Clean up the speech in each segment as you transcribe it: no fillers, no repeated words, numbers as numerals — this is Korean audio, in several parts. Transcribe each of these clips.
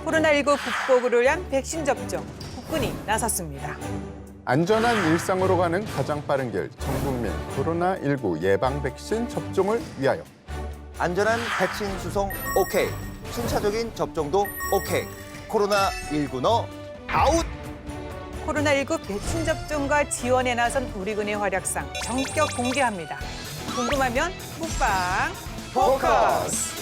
코로나19 극복을 위한 백신 접종, 국군이 나섰습니다. 안전한 일상으로 가는 가장 빠른 길, 전 국민 코로나19 예방 백신 접종을 위하여. 안전한 백신 수송 오케이. 순차적인 접종도 오케이. 코로나19 너 아웃! 코로나19 백신 접종과 지원에 나선 우리군의 활약상 전격 공개합니다. 궁금하면 묵방 포커스!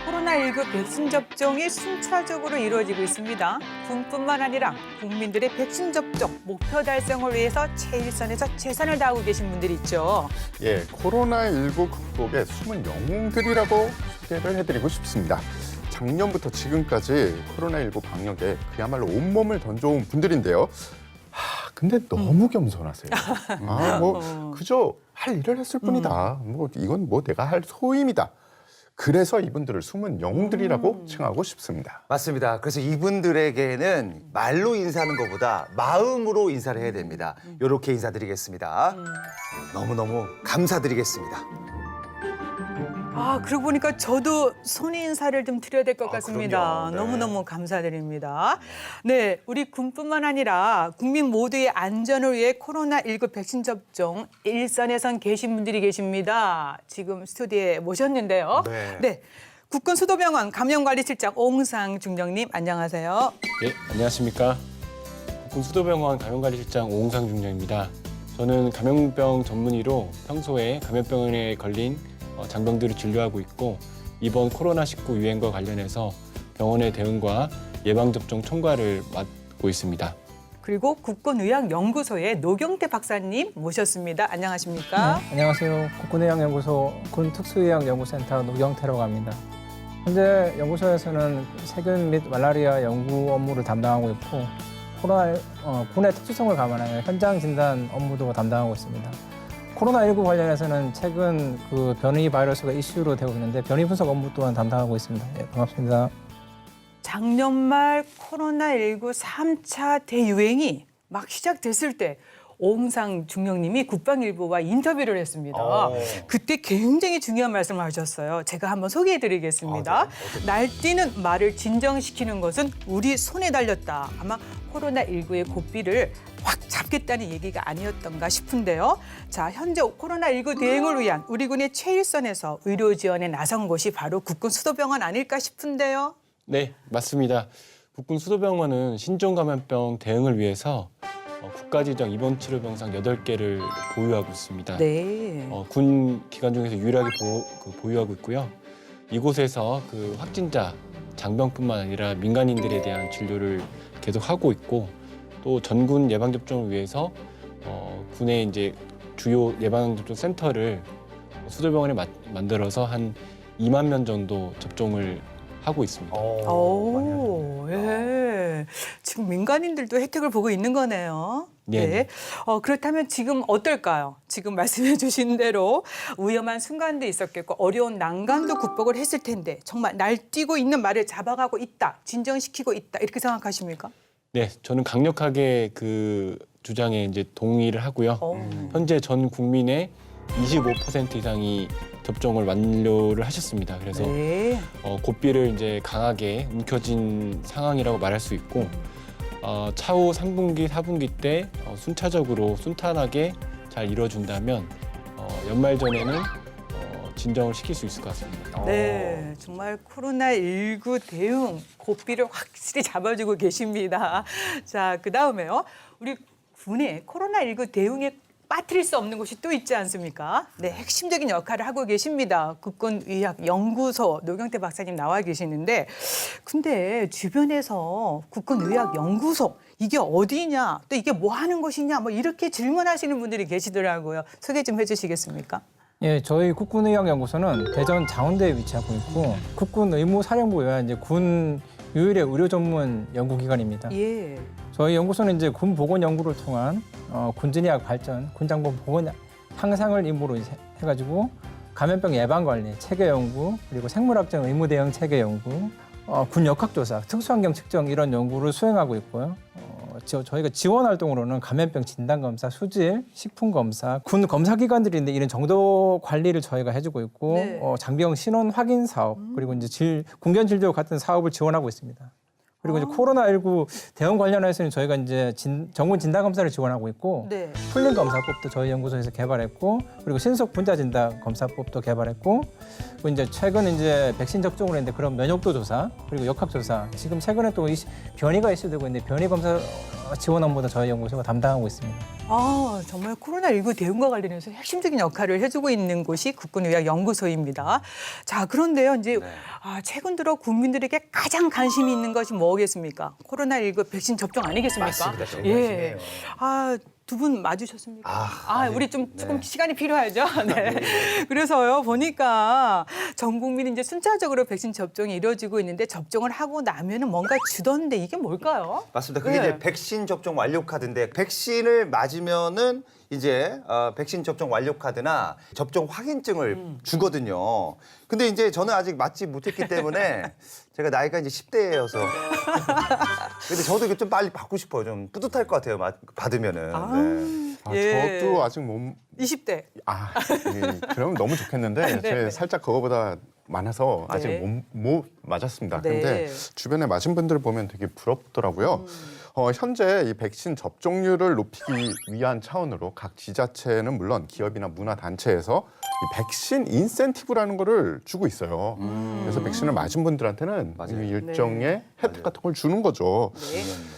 코로나19 백신 접종이 순차적으로 이루어지고 있습니다. 군뿐만 아니라 국민들의 백신 접종 목표 달성을 위해서 최일선에서 최선을 다하고 계신 분들이 있죠. 예, 코로나19 극복의 숨은 영웅들이라고 소개를 해드리고 싶습니다. 작년부터 지금까지 코로나19 방역에 그야말로 온몸을 던져온 분들인데요. 근데 너무 겸손하세요. 그저 할 일을 했을 뿐이다. 이건 내가 할 소임이다. 그래서 이분들을 숨은 영웅들이라고 칭하고 싶습니다. 맞습니다. 그래서 이분들에게는 말로 인사하는 것보다 마음으로 인사를 해야 됩니다. 이렇게 인사드리겠습니다. 너무너무 감사드리겠습니다. 그러고 보니까 저도 손의 인사를 좀 드려야 될 것 같습니다. 그럼요. 네. 너무너무 감사드립니다. 네, 우리 군뿐만 아니라 국민 모두의 안전을 위해 코로나19 백신 접종 일선에 계신 분들이 계십니다. 지금 스튜디오에 모셨는데요. 네. 국군 수도병원 감염관리실장 옹상 중령님 안녕하세요. 네, 안녕하십니까. 국군 수도병원 감염관리실장 오홍상 중령입니다. 저는 감염병 전문의로 평소에 감염병에 걸린 장병들을 진료하고 있고 이번 코로나19 유행과 관련해서 병원의 대응과 예방접종 총괄을 맡고 있습니다. 그리고 국군의학연구소의 노경태 박사님 모셨습니다. 안녕하십니까? 네, 안녕하세요. 국군의학연구소 군특수의학연구센터 노경태라고 합니다. 현재 연구소에서는 세균 및 말라리아 연구 업무를 담당하고 있고 군의 특수성을 감안하여 현장 진단 업무도 담당하고 있습니다. 코로나19 관련해서는 최근 변이 바이러스가 이슈로 되고 있는데 변이 분석 업무 또한 담당하고 있습니다. 예, 반갑습니다. 작년 말 코로나19 3차 대유행이 막 시작됐을 때 오홍상 중령님이 국방일보와 인터뷰를 했습니다. 그때 굉장히 중요한 말씀을 하셨어요. 제가 한번 소개해드리겠습니다. 날뛰는 말을 진정시키는 것은 우리 손에 달렸다. 아마 코로나19의 고삐를 확 잡겠다는 얘기가 아니었던가 싶은데요. 자, 현재 코로나19 대응을 위한 우리 군의 최일선에서 의료 지원에 나선 곳이 바로 국군 수도병원 아닐까 싶은데요. 네, 맞습니다. 국군 수도병원은 신종감염병 대응을 위해서 국가 지정 입원 치료 병상 8개를 보유하고 있습니다. 네. 군 기관 중에서 유일하게 보유하고 있고요. 이곳에서 확진자, 장병뿐만 아니라 민간인들에 대한 진료를 계속하고 있고 또 전군 예방접종을 위해서 군의 이제 주요 예방접종 센터를 수도병원에 만들어서 한 2만 명 정도 접종을 하고 있습니다. 예. 지금 민간인들도 혜택을 보고 있는 거네요. 네. 그렇다면 지금 어떨까요? 지금 말씀해 주신 대로 위험한 순간도 있었겠고 어려운 난관도 극복을 했을 텐데 정말 날뛰고 있는 말을 잡아가고 있다, 진정시키고 있다 이렇게 생각하십니까? 네, 저는 강력하게 주장에 이제 동의를 하고요. 현재 전 국민의 25% 이상이 접종을 완료를 하셨습니다. 그래서 네. 고삐를 이제 강하게 움켜쥔 상황이라고 말할 수 있고 차후 3분기, 4분기 때 순차적으로 순탄하게 잘 이뤄준다면 연말 전에는 진정을 시킬 수 있을 것 같습니다. 네, 정말 코로나19 대응 고삐를 확실히 잡아주고 계십니다. 자, 그다음에요. 우리 군의 코로나19 대응에 빠뜨릴 수 없는 곳이 또 있지 않습니까? 네, 핵심적인 역할을 하고 계십니다. 국군의학연구소 노경태 박사님 나와 계시는데 근데 주변에서 국군의학연구소 이게 어디냐, 또 이게 뭐 하는 곳이냐 뭐 이렇게 질문하시는 분들이 계시더라고요. 소개 좀 해주시겠습니까? 예, 저희 국군의학연구소는 대전 장원대에 위치하고 있고 국군의무사령부와 이제 군 유일의 의료 전문 연구기관입니다. 예. 저희 연구소는 이제 군 보건 연구를 통한 군진의학 발전, 군장병 보건 향상을 임무로 해가지고 감염병 예방 관리, 체계 연구, 그리고 생물학적 의무 대응 체계 연구, 군 역학조사, 특수환경 측정 이런 연구를 수행하고 있고요. 저희가 지원 활동으로는 감염병 진단 검사, 수질, 식품 검사, 군 검사 기관들인데 이런 정도 관리를 저희가 해주고 있고 네. 장병 신원 확인 사업 그리고 이제 군견 진료 같은 사업을 지원하고 있습니다. 그리고 이제 코로나19 대응 관련해서는 저희가 이제 전문 진단 검사를 지원하고 있고 네. 풀림 검사법도 저희 연구소에서 개발했고 그리고 신속 분자 진단 검사법도 개발했고 그리고 이제 최근 이제 백신 접종을 했는데 그런 면역도 조사 그리고 역학 조사 지금 최근에 또 변이가 이슈되고 있는데 변이 검사 지원 업무도 저희 연구소가 담당하고 있습니다. 아, 정말 코로나19 대응과 관련해서 핵심적인 역할을 해주고 있는 곳이 국군의학연구소입니다. 자, 그런데요, 이제 최근 들어 국민들에게 가장 관심이 있는 것이 뭐겠습니까? 코로나19 백신 접종 아니겠습니까? 맞습니다. 정말 예. 관심이에요. 아, 두 분 맞으셨습니까? 아직, 우리 조금 네. 시간이 필요하죠. 네. 그래서요, 보니까 전 국민이 이제 순차적으로 백신 접종이 이루어지고 있는데 접종을 하고 나면은 뭔가 주던데 이게 뭘까요? 맞습니다. 그게 네. 이제 백신 접종 완료 카드인데 백신을 맞으면은 이제 백신 접종 완료 카드나 접종 확인증을 주거든요. 근데 이제 저는 아직 맞지 못했기 때문에 제가 나이가 이제 10대여서 근데 저도 이게 좀 빨리 받고 싶어요. 좀 뿌듯할 것 같아요. 받으면은. 네. 예. 저도 아직 못 20대. 그러면 너무 좋겠는데 제 살짝 그거보다 많아서 아직 네. 못 맞았습니다. 네. 근데 주변에 맞은 분들 보면 되게 부럽더라고요. 현재 이 백신 접종률을 높이기 위한 차원으로 각 지자체는 물론 기업이나 문화 단체에서 이 백신 인센티브라는 거를 주고 있어요. 그래서 백신을 맞은 분들한테는 맞아요. 이 일정의 혜택 같은 걸 주는 거죠.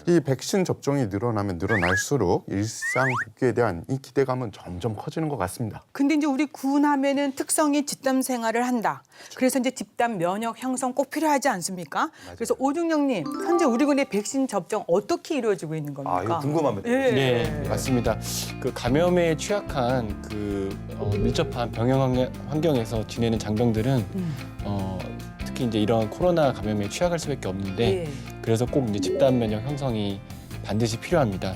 네. 이 백신 접종이 늘어나면 늘어날수록 일상 복귀에 대한 이 기대감은 점점 커지는 것 같습니다. 근데 이제 우리 군 하면은 특성이 집단 생활을 한다. 그래서 이제 집단 면역 형성 꼭 필요하지 않습니까? 그래서 오중영님, 현재 우리 군의 백신 접종 어떻게 이루어지고 있는 겁니까? 이거 궁금합니다. 예. 네, 맞습니다. 그 감염에 취약한 밀접한 병영 환경에서 지내는 장병들은 특히 이제 이런 코로나 감염에 취약할 수밖에 없는데 예. 그래서 꼭 이제 집단 면역 형성이 반드시 필요합니다.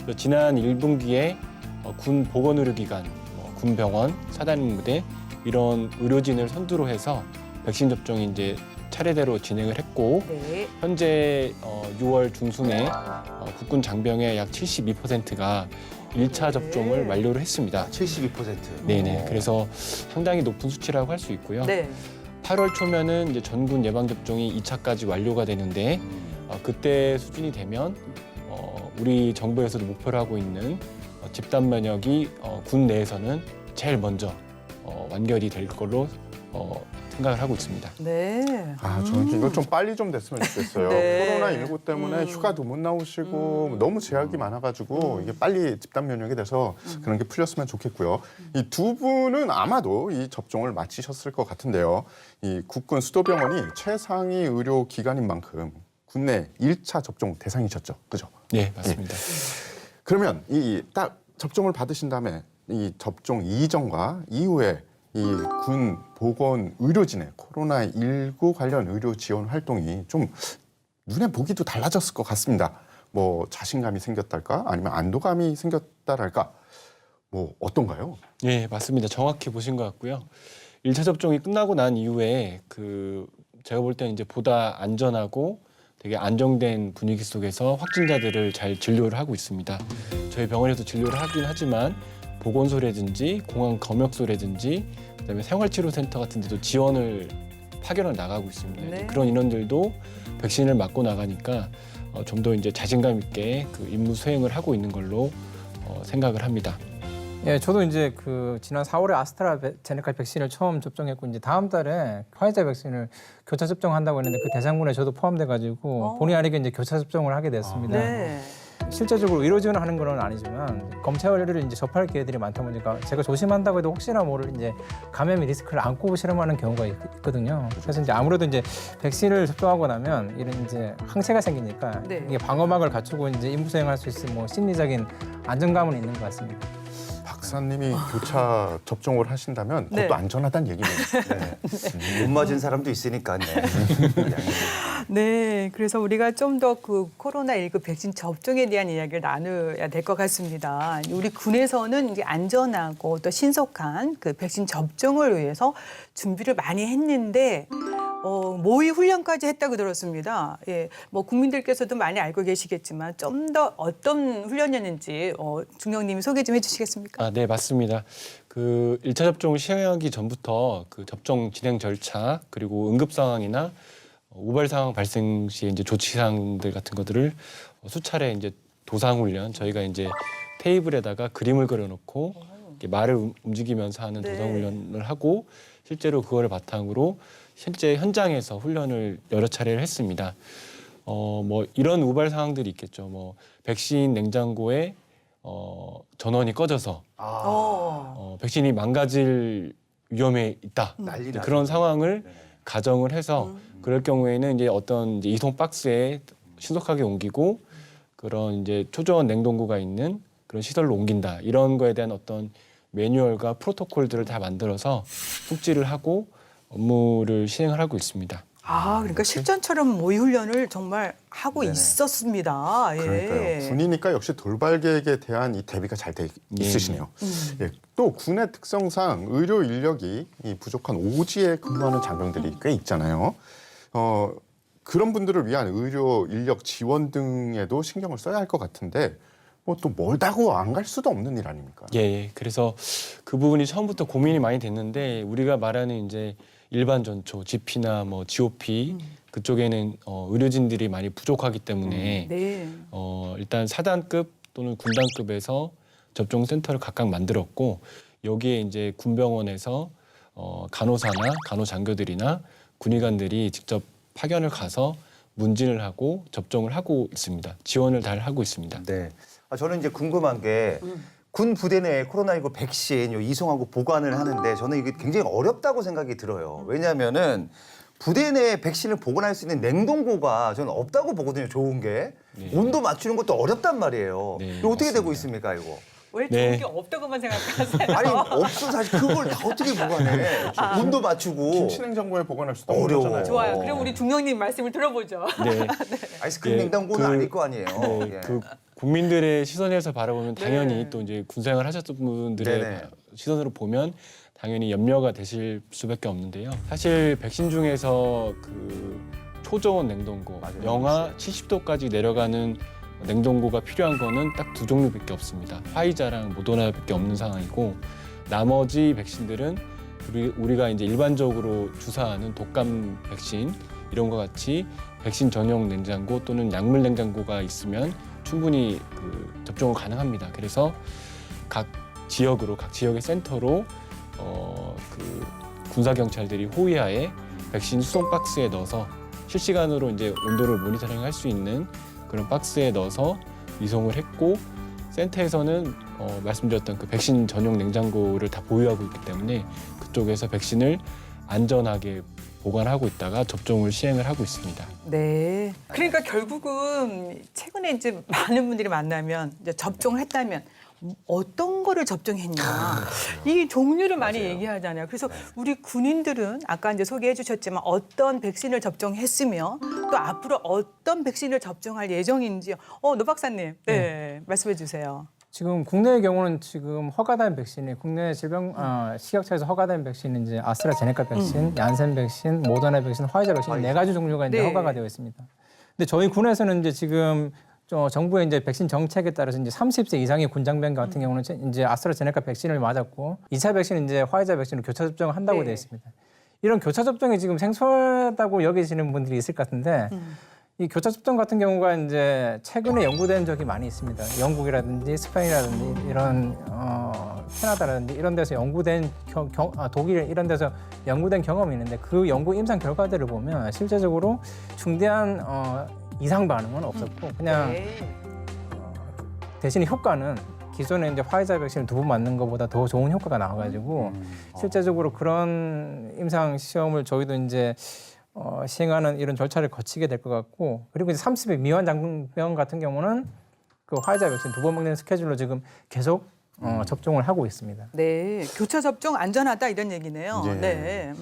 그래서 지난 1분기에 군 보건의료기관, 군 병원, 사단임 무대 이런 의료진을 선두로 해서 백신 접종이 이제 차례대로 진행을 했고 네. 현재 6월 중순에 국군 장병의 약 72%가 1차 접종을 완료를 했습니다. 72%. 네네. 그래서 상당히 높은 수치라고 할 수 있고요. 네. 8월 초면은 이제 전군 예방 접종이 2차까지 완료가 되는데 그때 수준이 되면 우리 정부에서도 목표로 하고 있는 집단 면역이 군 내에서는 제일 먼저 완결이 될 걸로 생각을 하고 있습니다. 네. 저는 이거 좀 빨리 좀 됐으면 좋겠어요. 네. 코로나19 때문에 휴가도 못 나오시고 너무 제약이 많아가지고 이게 빨리 집단 면역이 돼서 그런 게 풀렸으면 좋겠고요. 이 두 분은 아마도 이 접종을 마치셨을 것 같은데요. 이 국군 수도병원이 최상위 의료 기관인 만큼 국내 1차 접종 대상이셨죠, 그죠? 네, 맞습니다. 그러면 이 딱 접종을 받으신 다음에 이 접종 이전과 이후에 이 군 보건 의료진의 코로나19 관련 의료 지원 활동이 좀 눈에 보기도 달라졌을 것 같습니다. 뭐 자신감이 생겼달까? 아니면 안도감이 생겼다랄까? 뭐 어떤가요? 네, 맞습니다. 정확히 보신 것 같고요. 1차 접종이 끝나고 난 이후에 제가 볼 때는 이제 보다 안전하고 되게 안정된 분위기 속에서 확진자들을 잘 진료를 하고 있습니다. 저희 병원에서 진료를 하긴 하지만 보건소라든지 공항 검역소라든지 그다음에 생활치료센터 같은 데도 지원을 파견을 나가고 있습니다. 네. 그런 인원들도 백신을 맞고 나가니까 좀 더 이제 자신감 있게 그 임무 수행을 하고 있는 걸로 생각을 합니다. 예, 저도 이제 지난 4월에 아스트라제네카 백신을 처음 접종했고 이제 다음 달에 화이자 백신을 교차 접종한다고 했는데 그 대상군에 저도 포함돼가지고 본의 아니게 이제 교차 접종을 하게 됐습니다. 네. 실제적으로 의료 지원을 하는 건 아니지만 검사를 이제 접할 기회들이 많다 보니까 제가 조심한다고 해도 혹시나 모를 이제 감염의 리스크를 안고 실험하는 경우가 있거든요. 그래서 이제 아무래도 이제 백신을 접종하고 나면 이런 이제 항체가 생기니까 네. 이게 방어막을 갖추고 이제 임무 수행할 수 있는 뭐 심리적인 안정감은 있는 것 같습니다. 박사님이 교차 접종을 하신다면 그것도 네. 안전하다는 얘기네요. 못 맞은 사람도 있으니까요. 네, 그래서 우리가 좀 더 코로나19 백신 접종에 대한 이야기를 나눠야 될 것 같습니다. 우리 군에서는 이제 안전하고 또 신속한 백신 접종을 위해서 준비를 많이 했는데 모의 훈련까지 했다고 들었습니다. 예, 뭐 국민들께서도 많이 알고 계시겠지만 좀 더 어떤 훈련이었는지 중령님이 소개 좀 해주시겠습니까? 네, 맞습니다. 그 1차 접종을 시행하기 전부터 그 접종 진행 절차 그리고 응급 상황이나 우발 상황 발생 시에 이제 조치 사항들 같은 것들을 수차례 이제 도상 훈련 저희가 이제 테이블에다가 그림을 그려놓고 이렇게 말을 움직이면서 하는 네. 도상 훈련을 하고 실제로 그거를 바탕으로 실제 현장에서 훈련을 여러 차례를 했습니다. 뭐 이런 우발 상황들이 있겠죠. 뭐 백신 냉장고에 전원이 꺼져서 백신이 망가질 위험에 있다. 난리 이제 나죠. 그런 상황을 네네. 가정을 해서 그럴 경우에는 이제 어떤 이제 이송 박스에 신속하게 옮기고 그런 이제 초저온 냉동고가 있는 그런 시설로 옮긴다. 이런 거에 대한 어떤 매뉴얼과 프로토콜들을 다 만들어서 숙지를 하고 업무를 시행을 하고 있습니다. 그러니까 실전처럼 모의 훈련을 정말 하고 네네. 있었습니다. 예. 그러니까요. 군이니까 역시 돌발 계획에 대한 이 대비가 잘 돼 있으시네요. 예, 또 군의 특성상 의료 인력이 이 부족한 오지에 근무하는 장병들이 꽤 있잖아요. 그런 분들을 위한 의료 인력 지원 등에도 신경을 써야 할 것 같은데 뭐 또 멀다고 안 갈 수도 없는 일 아닙니까? 예. 그래서 그 부분이 처음부터 고민이 많이 됐는데 우리가 말하는 이제 일반 전초, GP나 뭐 GOP 그쪽에는 의료진들이 많이 부족하기 때문에 네. 일단 사단급 또는 군단급에서 접종 센터를 각각 만들었고 여기에 이제 군병원에서 간호사나 간호장교들이나 군의관들이 직접 파견을 가서 문진을 하고 접종을 하고 있습니다. 지원을 잘 하고 있습니다. 네. 저는 이제 궁금한 게 군 부대 내에 코로나19 백신 이송하고 보관을 하는데 저는 이게 굉장히 어렵다고 생각이 들어요. 왜냐하면은 부대 내에 백신을 보관할 수 있는 냉동고가 저는 없다고 보거든요. 좋은 게. 네. 온도 맞추는 것도 어렵단 말이에요. 네, 이거 어떻게 되고 맞습니다. 있습니까, 이거? 왜 네. 좋은 게 없다고만 생각하세요? 아니, 없어 사실 그걸 다 어떻게 보관해? 온도 맞추고. 김치 냉장고에 보관할 수도 어려워. 없잖아요. 좋아요. 그럼 우리 중령님 말씀을 들어보죠. 네. 아이스크림 예, 냉장고는 아닐 거 아니에요. 네, 예. 그 국민들의 시선에서 바라보면 당연히 네. 또 이제 군생활 하셨던 분들의 네네. 시선으로 보면 당연히 염려가 되실 수밖에 없는데요. 사실 백신 중에서 그 초저온 냉동고, 맞아요. 영하 70도까지 내려가는 냉동고가 필요한 거는 딱 두 종류밖에 없습니다. 화이자랑 모더나밖에 없는 상황이고 나머지 백신들은 우리가 이제 일반적으로 주사하는 독감 백신 이런 것 같이 백신 전용 냉장고 또는 약물 냉장고가 있으면 충분히 그 접종은 가능합니다. 그래서 각 지역의 센터로 그 군사 경찰들이 호위하에 백신 수송 박스에 넣어서 실시간으로 이제 온도를 모니터링할 수 있는 그런 박스에 넣어서 이송을 했고 센터에서는 말씀드렸던 그 백신 전용 냉장고를 다 보유하고 있기 때문에 그쪽에서 백신을 안전하게 보관하고 있다가 접종을 시행을 하고 있습니다. 네. 그러니까 결국은 최근에 이제 많은 분들이 만나면 이제 접종을 했다면 어떤 거를 접종했냐 이 종류를 많이 맞아요. 얘기하잖아요. 그래서 우리 군인들은 아까 이제 소개해 주셨지만 어떤 백신을 접종했으며 또 앞으로 어떤 백신을 접종할 예정인지요. 노 박사님, 네, 말씀해 주세요. 지금 국내의 경우는 지금 허가된 백신이 국내 식약처에서 허가된 백신은 이제 아스트라제네카 백신, 얀센 백신, 모더나 백신, 화이자 백신 네 가지 종류가 이제 네. 허가가 되어 있습니다. 근데 저희 군에서는 이제 지금 정부의 이제 백신 정책에 따라서 이제 30세 이상의 군장병 같은 경우는 이제 아스트라제네카 백신을 맞았고 2차 백신은 이제 화이자 백신으로 교차 접종을 한다고 네. 되어 있습니다. 이런 교차 접종이 지금 생소하다고 여기시는 분들이 있을 것 같은데 이 교차 접종 같은 경우가 이제 최근에 연구된 적이 많이 있습니다. 영국이라든지 스페인이라든지 이런 캐나다라든지 이런 데서 연구된 독일 이런 데서 연구된 경험이 있는데 그 연구 임상 결과들을 보면 실제적으로 중대한 이상 반응은 없었고 그냥 네. 대신에 효과는 기존에 이제 화이자 백신을 2번 맞는 것보다 더 좋은 효과가 나와가지고 실제적으로 그런 임상 시험을 저희도 이제 시행하는 이런 절차를 거치게 될 것 같고 그리고 이제 30세 미만 장병 같은 경우는 그 화이자 백신 2번 먹는 스케줄로 지금 계속 접종을 하고 있습니다. 네, 교차 접종 안전하다 이런 얘기네요. 예. 네.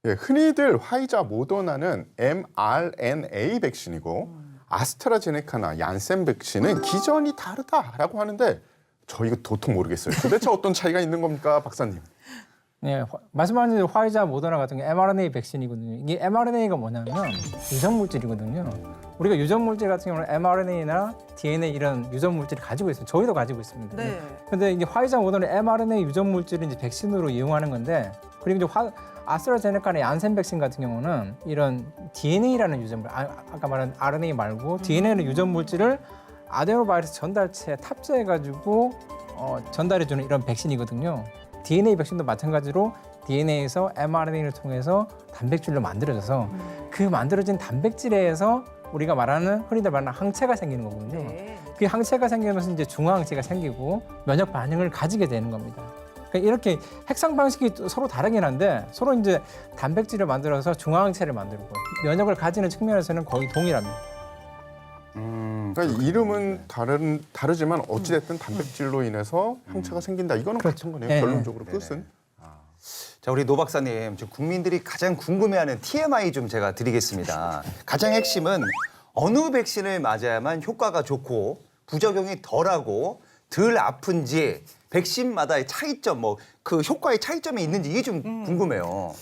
예, 흔히들 화이자, 모더나는 mRNA 백신이고 아스트라제네카나 얀센 백신은 기전이 다르다라고 하는데 저 이거 도통 모르겠어요. 도대체 어떤 차이가 있는 겁니까, 박사님? 네, 말씀하신 대로 화이자, 모더나 같은 게 mRNA 백신이거든요. 이게 mRNA가 뭐냐면 유전 물질이거든요. 우리가 유전 물질 같은 경우는 mRNA나 DNA 이런 유전 물질을 가지고 있어요. 저희도 가지고 있습니다. 네. 근데 이게 화이자, 모더나 mRNA 유전 물질을 이제 백신으로 이용하는 건데, 그리고 이제 아스트라제네카나 얀센 백신 같은 경우는 이런 DNA라는 유전 물질, 아까 말한 RNA 말고 DNA라는 유전 물질을 아데노바이러스 전달체에 탑재해가지고 전달해주는 이런 백신이거든요. DNA 백신도 마찬가지로 DNA에서 mRNA를 통해서 단백질로 만들어져서 그 만들어진 단백질에서 우리가 말하는 흔히들 말하는 항체가 생기는 거거든요. 네. 그 항체가 생기면서 이제 중화항체가 생기고 면역 반응을 가지게 되는 겁니다. 그러니까 이렇게 핵상 방식이 서로 다르긴 한데 서로 이제 단백질을 만들어서 중화항체를 만들고 면역을 가지는 측면에서는 거의 동일합니다. 그러니까 이름은 다르지만 어찌됐든 단백질로 인해서 항체가 생긴다. 이거는 같은 거네요. 네. 결론적으로 끝은. 자, 우리 노 박사님, 지금 국민들이 가장 궁금해하는 TMI 좀 제가 드리겠습니다. 가장 핵심은 어느 백신을 맞아야만 효과가 좋고 부작용이 덜하고 덜 아픈지 백신마다의 차이점, 뭐 그 효과의 차이점이 있는지 이게 좀 궁금해요.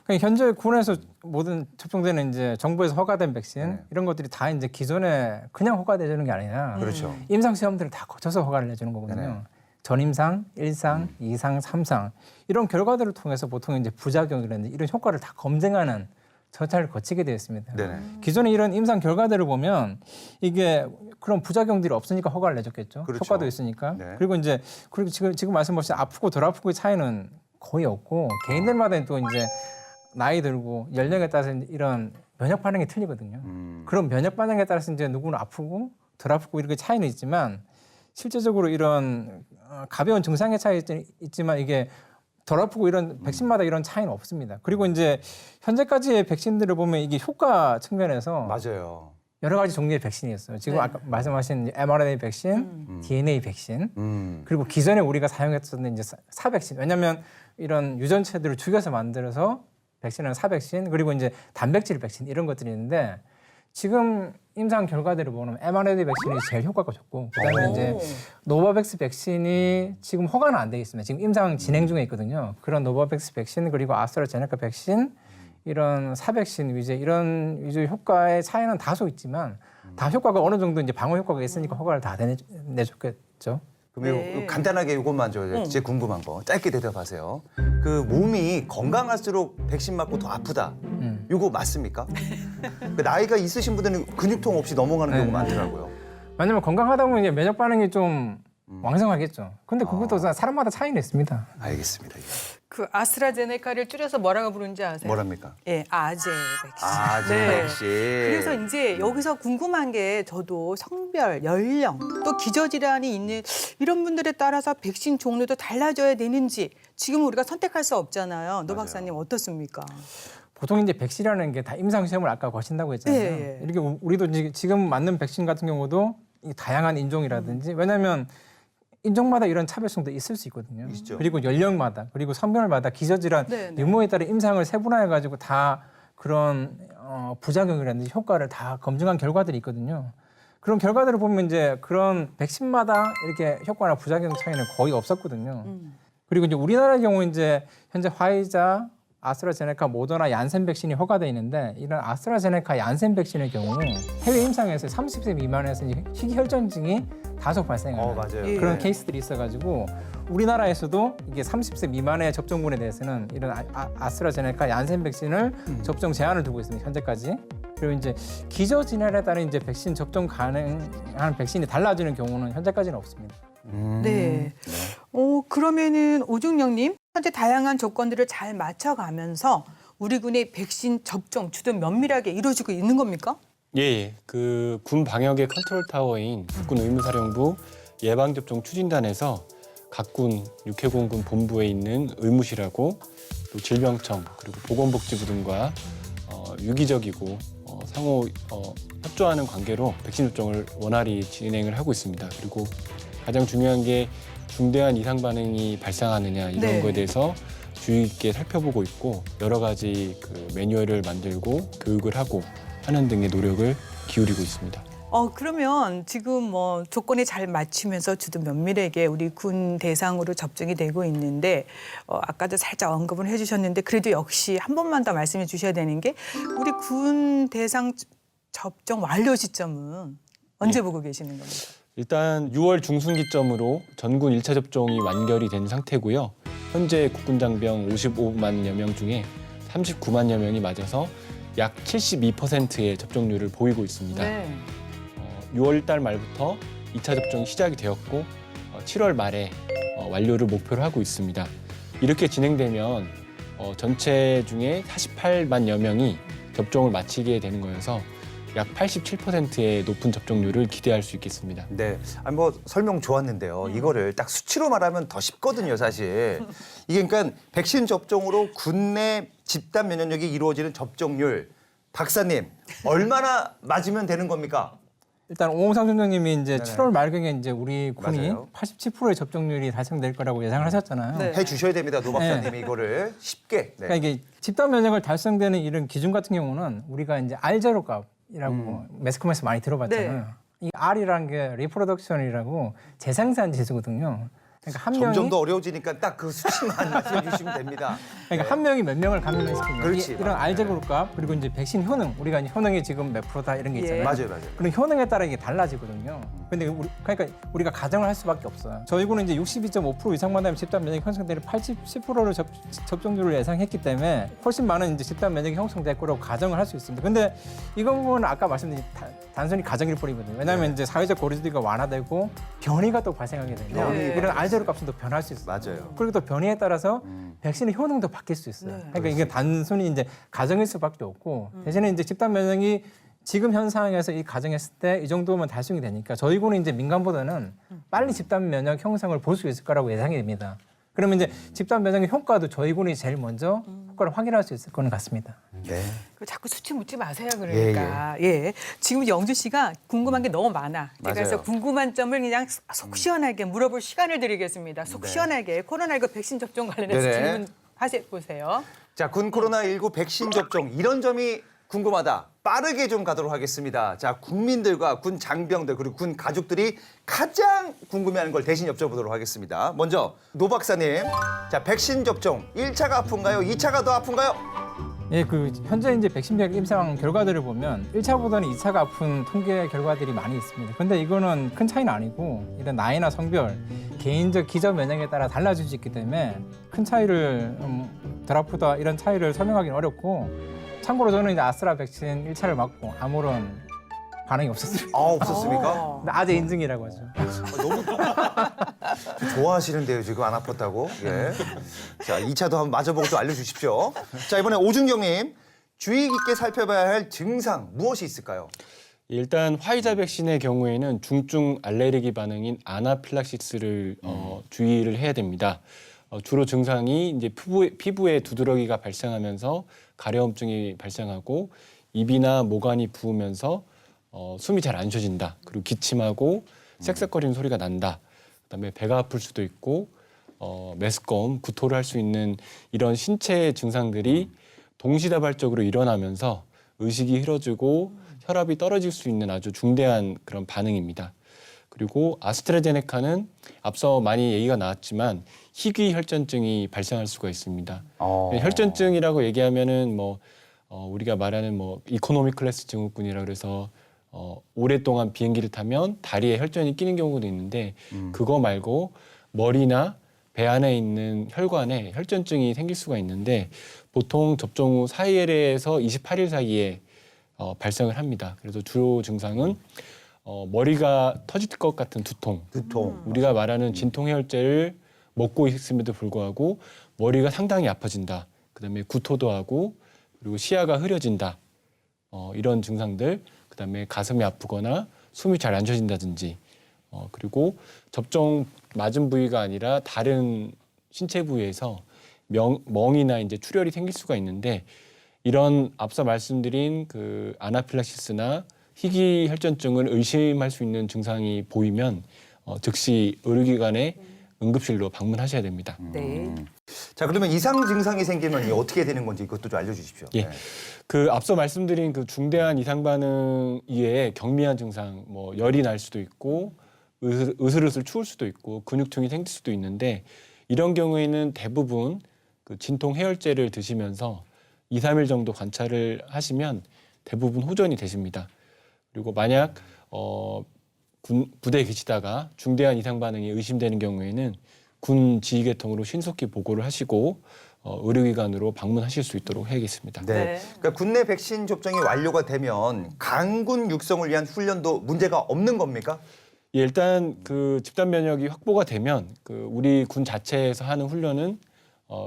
그러니까 현재 군에서 모든 접종되는 이제 정부에서 허가된 백신 네. 이런 것들이 다 이제 기존에 그냥 허가되는 게 아니라 그렇죠. 임상 시험들을 다 거쳐서 허가를 내주는 거거든요. 네네. 전임상, 1상, 2상, 3상 이런 결과들을 통해서 보통 이제 부작용이라든지 이런 효과를 다 검증하는 절차를 거치게 되어 있습니다. 네네. 기존에 이런 임상 결과들을 보면 이게 그런 부작용들이 없으니까 허가를 내줬겠죠. 그렇죠. 효과도 있으니까. 네. 그리고 지금 말씀하신 아프고 덜 아프고의 차이는 거의 없고 개인들마다 또 이제 나이 들고 연령에 따라서 이런 면역 반응이 틀리거든요. 그런 면역 반응에 따라서 이제 누구는 아프고 덜 아프고 이렇게 차이는 있지만 실제적으로 이런 가벼운 증상의 차이 있지만 이게 덜 아프고 이런 백신마다 이런 차이는 없습니다. 그리고 이제 현재까지의 백신들을 보면 이게 효과 측면에서 맞아요. 여러 가지 종류의 백신이 있어요. 지금 네. 아까 말씀하신 mRNA 백신, DNA 백신, 그리고 기존에 우리가 사용했었던 이제 사 백신. 왜냐하면 이런 유전체들을 죽여서 만들어서 백신은 사 백신, 그리고 이제 단백질 백신 이런 것들이 있는데 지금 임상 결과들을 보면 mRNA 백신이 제일 효과가 좋고 그다음에 이제 노바백스 백신이 지금 허가는 안 돼 있습니다. 지금 임상 진행 중에 있거든요. 그런 노바백스 백신 그리고 아스트라제네카 백신 이런 사백신 위제 이런 위주의 효과의 차이는 다소 있지만 다 효과가 어느 정도 이제 방어 효과가 있으니까 허가를 다 내줬겠죠. 그럼 네. 간단하게 이것만 제 궁금한 거 짧게 대답하세요. 그 몸이 건강할수록 백신 맞고 더 아프다. 이거 맞습니까? 그 나이가 있으신 분들은 근육통 없이 넘어가는 경우 많더라고요. 왜냐면 건강하다 보면 이제 면역 반응이 좀 왕성하겠죠. 근데 그것도 사람마다 차이는 있습니다. 알겠습니다. 그 아스트라제네카를 줄여서 뭐라고 부르는지 아세요? 뭐랍니까? 예, 아제 백신. 아제 백신. 그래서 이제 여기서 궁금한 게 저도 성별, 연령, 또 기저질환이 있는 이런 분들에 따라서 백신 종류도 달라져야 되는지 지금 우리가 선택할 수 없잖아요. 노 박사님 어떻습니까? 보통 이제 백신이라는 게 다 임상 시험을 아까 거친다고 했잖아요. 예, 예. 이렇게 우리도 지금 맞는 백신 같은 경우도 이 다양한 인종이라든지 왜냐하면 인종마다 이런 차별성도 있을 수 있거든요. 있죠. 그리고 연령마다 그리고 성별마다 기저질환 네, 네. 유무에 따라 임상을 세분화해 가지고 다 그런 부작용이라든지 효과를 다 검증한 결과들이 있거든요. 그런 결과들을 보면 이제 그런 백신마다 이렇게 효과나 부작용 차이는 거의 없었거든요. 그리고 이제 우리나라의 경우 이제 현재 화이자, 아스트라제네카, 모더나, 얀센 백신이 허가돼 있는데 이런 아스트라제네카, 얀센 백신의 경우 해외 임상에서 30세 미만에서 이제 희귀혈전증이 다소 발생하는 맞아요. 예. 그런 케이스들이 있어가지고 우리나라에서도 이게 30세 미만의 접종군에 대해서는 이런 아스트라제네카, 얀센 백신을 접종 제한을 두고 있습니다. 현재까지. 그리고 이제 기저질환에 따른 이제 백신 접종 가능한 백신이 달라지는 경우는 현재까지는 없습니다. 네. 그러면은 오중영님 현재 다양한 조건들을 잘 맞춰가면서 우리 군의 백신 접종 주도 면밀하게 이루어지고 있는 겁니까? 예, 그 군 방역의 컨트롤 타워인 국군 의무사령부 예방접종 추진단에서 각군 육해공군 본부에 있는 의무실하고 또 질병청 그리고 보건복지부 등과 유기적이고 상호 협조하는 관계로 백신 접종을 원활히 진행을 하고 있습니다. 그리고 가장 중요한 게 중대한 이상 반응이 발생하느냐 이런 네. 거에 대해서 주의 있게 살펴보고 있고 여러 가지 그 매뉴얼을 만들고 교육을 하고 하는 등의 노력을 기울이고 있습니다. 그러면 지금 뭐 조건에 잘 맞추면서 주도 면밀하게 우리 군 대상으로 접종이 되고 있는데 아까도 살짝 언급을 해주셨는데 그래도 역시 한 번만 더 말씀해 주셔야 되는 게 우리 군 대상 접종 완료 시점은 언제 보고 계시는 겁니까? 일단 6월 중순 기점으로 전군 1차 접종이 완결이 된 상태고요. 현재 국군 장병 55만여 명 중에 39만여 명이 맞아서 약 72%의 접종률을 보이고 있습니다. 네. 6월 달 말부터 2차 접종이 시작이 되었고 7월 말에 완료를 목표로 하고 있습니다. 이렇게 진행되면 전체 중에 48만여 명이 접종을 마치게 되는 거여서 약 87%의 높은 접종률을 기대할 수 있겠습니다. 네, 아니 뭐 설명 좋았는데요. 이거를 딱 수치로 말하면 더 쉽거든요, 사실. 이게 그러니까 백신 접종으로 군내 집단 면역력이 이루어지는 접종률. 박사님, 얼마나 맞으면 되는 겁니까? 일단 오홍상 중장님이 이제 7월 말경에 이제 우리 군이 맞아요. 87%의 접종률이 달성될 거라고 예상을 하셨잖아요. 네. 해 주셔야 됩니다, 노 박사님이 이거를 쉽게. 네. 그러니까 이게 집단 면역을 달성되는 이런 기준 같은 경우는 우리가 이제 R0 값이라고 매스컴에서 많이 들어봤잖아요. 이 R이라는 게 리프로덕션이라고 재생산 지수거든요. 그러니까 한 점점 명이 더 어려워지니까 딱 그 수치만 말씀해 주시면 됩니다. 그러니까 한 명이 몇 명을 감염시키는 그렇지, 이런 맞아요. R0 값 그리고 이제 백신 효능 우리가 이제 효능이 지금 몇 프로다 이런 게 있잖아요. 맞아요, 맞아요. 그런 효능에 따라 이게 달라지거든요. 근데 그러니까 우리가 가정을 할 수밖에 없어요. 저희 군은 이제 62.5% 이상만 되면 집단 면역이 형성되는 10%를 접종률을 예상했기 때문에 훨씬 많은 이제 집단 면역이 형성될 거라고 가정을 할 수 있습니다. 근데 이건 아까 말씀드린 단순히 가정일 뿐이거든요. 왜냐하면 이제 사회적 거리두기가 완화되고 변이가 또 발생하게 되면 네. 이런 R0 값은 또 변할 수 있어요. 맞아요. 그리고 또 변이에 따라서 백신의 효능도 바뀔 수 있어요. 네. 그러니까 이게 단순히 이제 가정일 수밖에 없고 대신에 이제 집단 면역이 지금 현 상황에서 이 가정했을 때 이 정도면 달성이 되니까 저희 군은 이제 민간보다는 빨리 집단 면역 형성을 볼 수 있을 거라고 예상이 됩니다. 그러면 이제 집단 면역의 효과도 저희 군이 제일 먼저 효과를 확인할 수 있을 거는 같습니다. 네. 자꾸 수치 묻지 마세요. 그러니까 예. 지금 영주 씨가 궁금한 게 너무 많아. 제가 그래서 맞아요. 궁금한 점을 그냥 속 시원하게 물어볼 시간을 드리겠습니다. 속 네. 시원하게 코로나19 백신 접종 관련해서 네네. 질문하세요 보세요. 자, 군 코로나19 백신 접종 이런 점이 궁금하다. 빠르게 좀 가도록 하겠습니다. 자, 국민들과 군 장병들 그리고 군 가족들이 가장 궁금해하는 걸 대신 여쭤보도록 하겠습니다. 먼저 노 박사님, 자 백신 접종 1차가 아픈가요? 2차가 더 아픈가요? 예, 그 현재 이제 백신 비약 임상 결과들을 보면 1차보다는 2차가 아픈 통계 결과들이 많이 있습니다. 근데 이거는 큰 차이는 아니고 이런 나이나 성별, 개인적 기저 면역에 따라 달라질 수 있기 때문에 큰 차이를 덜 아프다 이런 차이를 설명하기는 어렵고 참고로 저는 이제 아스트라 백신 1차를 맞고 아무런 반응이 없었습니다. 아, 없었습니까? 근데 아재 인증이라고 하죠. 너무 좋아하시는데요, 지금 안 아팠다고. 예. 자, 2차도 한번 맞아보고 또 알려주십시오. 자, 이번에 오준경님, 주의 깊게 살펴봐야 할 증상 무엇이 있을까요? 일단 화이자 백신의 경우에는 중증 알레르기 반응인 아나필락시스를 주의를 해야 됩니다. 주로 증상이 이제 피부에 두드러기가 발생하면서 가려움증이 발생하고 입이나 모관이 부으면서 숨이 잘 안 쉬어진다. 그리고 기침하고 쌕쌕거리는 소리가 난다. 그다음에 배가 아플 수도 있고 메스꺼움, 구토를 할 수 있는 이런 신체 증상들이 동시다발적으로 일어나면서 의식이 흐려지고 혈압이 떨어질 수 있는 아주 중대한 그런 반응입니다. 그리고 아스트라제네카는 앞서 많이 얘기가 나왔지만 희귀 혈전증이 발생할 수가 있습니다. 혈전증이라고 얘기하면은 우리가 말하는 이코노미 클래스 증후군이라 그래서 오랫동안 비행기를 타면 다리에 혈전이 끼는 경우도 있는데 그거 말고 머리나 배 안에 있는 혈관에 혈전증이 생길 수가 있는데 보통 접종 후 4일에서 28일 사이에 발생을 합니다. 그래서 주요 증상은 머리가 터질 것 같은 두통. 우리가 말하는 진통해열제를 먹고 있음에도 불구하고 머리가 상당히 아파진다. 그다음에 구토도 하고 그리고 시야가 흐려진다. 이런 증상들. 그다음에 가슴이 아프거나 숨이 잘 안 쉬어진다든지. 그리고 접종 맞은 부위가 아니라 다른 신체 부위에서 멍이나 이제 출혈이 생길 수가 있는데 이런 앞서 말씀드린 그 아나필락시스나 희귀 혈전증을 의심할 수 있는 증상이 보이면 즉시 의료기관에 응급실로 방문하셔야 됩니다. 네. 자, 그러면 이상 증상이 생기면 어떻게 되는 건지 이것도 좀 알려주십시오. 예. 네. 그 앞서 말씀드린 그 중대한 이상 반응 이외에 경미한 증상, 뭐 열이 날 수도 있고 으슬으슬 추울 수도 있고 근육통이 생길 수도 있는데 이런 경우에는 대부분 그 진통 해열제를 드시면서 2, 3일 정도 관찰을 하시면 대부분 호전이 되십니다. 그리고 만약 부대에 계시다가 중대한 이상 반응이 의심되는 경우에는 군 지휘계통으로 신속히 보고를 하시고 의료기관으로 방문하실 수 있도록 해야겠습니다. 네. 네. 그러니까 국내 백신 접종이 완료가 되면 강군 육성을 위한 훈련도 문제가 없는 겁니까? 예, 일단 그 집단 면역이 확보가 되면 그 우리 군 자체에서 하는 훈련은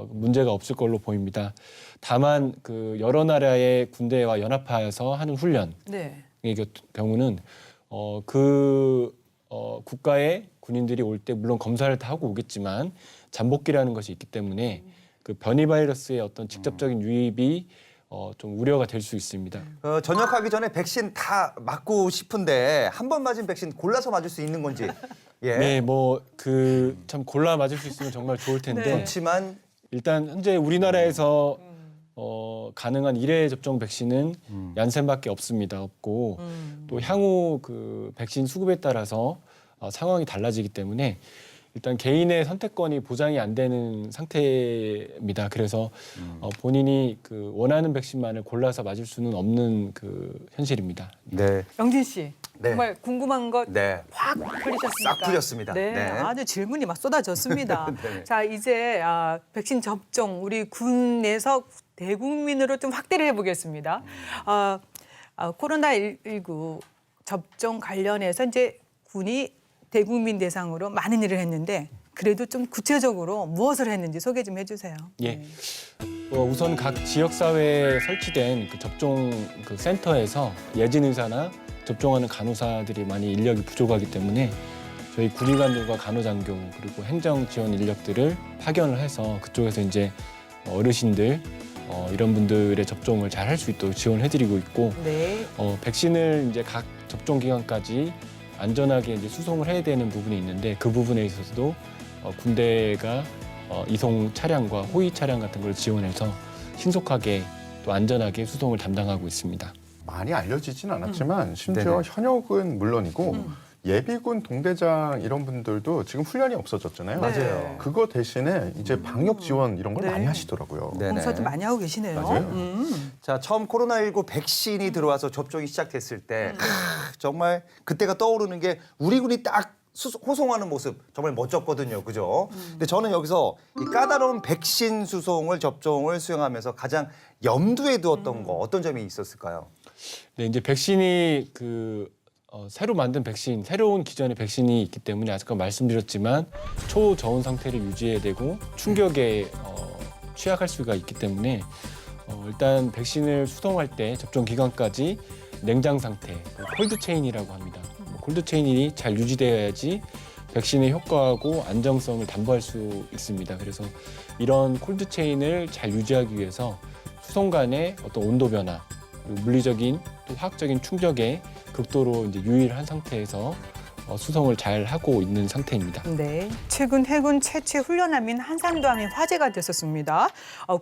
문제가 없을 걸로 보입니다. 다만 그 여러 나라의 군대와 연합하여서 하는 훈련의 네. 경우는 국가의 군인들이 올 때 물론 검사를 다 하고 오겠지만 잠복기라는 것이 있기 때문에 그 변이 바이러스의 어떤 직접적인 유입이 좀 우려가 될 수 있습니다. 전역하기 전에 백신 다 맞고 싶은데 한 번 맞은 백신 골라서 맞을 수 있는 건지. 예. 네, 뭐 그 참 골라 맞을 수 있으면 정말 좋을 텐데 네. 그렇지만 일단 현재 우리나라에서 가능한 1회 접종 백신은 얀센밖에 없고 또 향후 그 백신 수급에 따라서 상황이 달라지기 때문에 일단 개인의 선택권이 보장이 안 되는 상태입니다. 그래서 본인이 그 원하는 백신만을 골라서 맞을 수는 없는 그 현실입니다. 네. 영진 씨, 네. 정말 궁금한 것 네. 확 풀리셨습니까? 싹 풀렸습니다. 네, 네. 아주 질문이 막 쏟아졌습니다. 네. 자, 이제 백신 접종 우리 군에서 대국민으로 좀 확대를 해보겠습니다. 코로나19 접종 관련해서 이제 군이 대국민 대상으로 많은 일을 했는데 그래도 좀 구체적으로 무엇을 했는지 소개 좀 해주세요. 예. 우선 각 지역 사회에 설치된 그 접종 그 센터에서 예진 의사나 접종하는 간호사들이 많이 인력이 부족하기 때문에 저희 군의관들과 간호장교 그리고 행정 지원 인력들을 파견을 해서 그쪽에서 이제 어르신들 이런 분들의 접종을 잘 할 수 있도록 지원해드리고 있고 네. 백신을 이제 각 접종 기간까지 안전하게 이제 수송을 해야 되는 부분이 있는데 그 부분에 있어서도 군대가 이송 차량과 호위 차량 같은 걸 지원해서 신속하게 또 안전하게 수송을 담당하고 있습니다. 많이 알려지진 않았지만 심지어 네네. 현역은 물론이고 예비군 동대장 이런 분들도 지금 훈련이 없어졌잖아요. 맞아요. 그거 대신에 이제 방역 지원 이런 걸 네. 많이 하시더라고요. 네. 봉사도 많이 하고 계시네요. 맞아요. 자, 처음 코로나19 백신이 들어와서 접종이 시작됐을 때 정말 그때가 떠오르는 게 우리 군이 딱 호송하는 모습 정말 멋졌거든요. 그죠? 근데 저는 여기서 이 까다로운 백신 수송을 접종을 수행하면서 가장 염두에 두었던 거 어떤 점이 있었을까요? 네, 이제 백신이 새로 만든 백신, 새로운 기존의 백신이 있기 때문에 아까 말씀드렸지만 초저온 상태를 유지해야 되고 충격에 취약할 수가 있기 때문에 일단 백신을 수송할 때 접종 기간까지 냉장 상태, 콜드 체인이라고 합니다. 콜드 체인이 잘 유지되어야지 백신의 효과하고 안정성을 담보할 수 있습니다. 그래서 이런 콜드 체인을 잘 유지하기 위해서 수송 간의 어떤 온도 변화, 그리고 물리적인 또 화학적인 충격에 극도로 이제 유의를 한 상태에서 수송을 잘 하고 있는 상태입니다. 네, 최근 해군 최초 훈련함인 한산도함이 화제가 됐었습니다.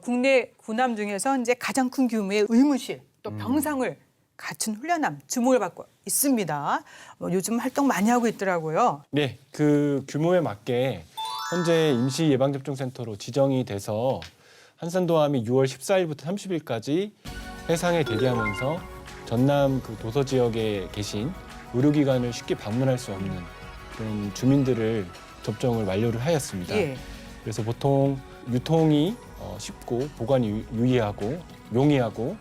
국내 군함 중에서 이제 가장 큰 규모의 의무실 또 병상을 갖춘 훈련함 주목을 받고 있습니다. 요즘 활동 많이 하고 있더라고요. 네, 그 규모에 맞게 현재 임시 예방접종센터로 지정이 돼서 한산도함이 6월 14일부터 30일까지 해상에 대기하면서 전남 그 도서 지역에 계신 의료기관을 쉽게 방문할 수 없는 그런 주민들을 접종을 완료를 하였습니다. 예. 그래서 보통 유통이 쉽고 보관이 유의하고 용이하고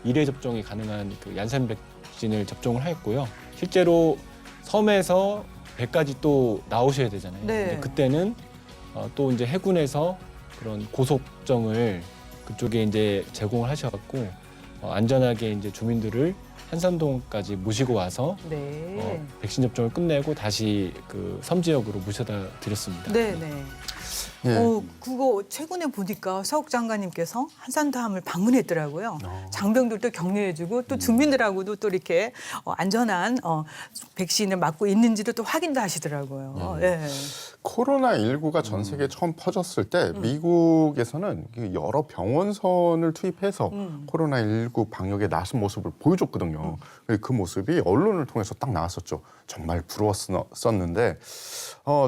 1회 접종이 가능한 그 얀센 백신을 접종을 하였고요. 실제로 섬에서 배까지 또 나오셔야 되잖아요. 네. 근데 그때는 또 이제 해군에서 그런 고속정을 그쪽에 이제 제공을 하셔갖고 안전하게 이제 주민들을 한산동까지 모시고 와서 네. 백신 접종을 끝내고 다시 그 섬 지역으로 모셔다 드렸습니다. 네, 네. 예. 그거 최근에 보니까 서욱 장관님께서 한산도함을 방문했더라고요. 장병들도 격려해주고 또 주민들하고도 또 이렇게 안전한 백신을 맞고 있는지도 또 확인도 하시더라고요. 예. 코로나19가 전 세계에 처음 퍼졌을 때 미국에서는 그 여러 병원선을 투입해서 코로나19 방역에 나선 모습을 보여줬거든요. 그 모습이 언론을 통해서 딱 나왔었죠. 정말 부러웠었는데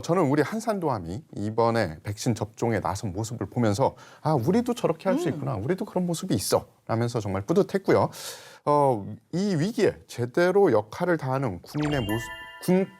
저는 우리 한산도함이 이번에 백신 접종에 나선 모습을 보면서 아, 우리도 저렇게 할 수 있구나. 우리도 그런 모습이 있어. 라면서 정말 뿌듯했고요. 이 위기에 제대로 역할을 다하는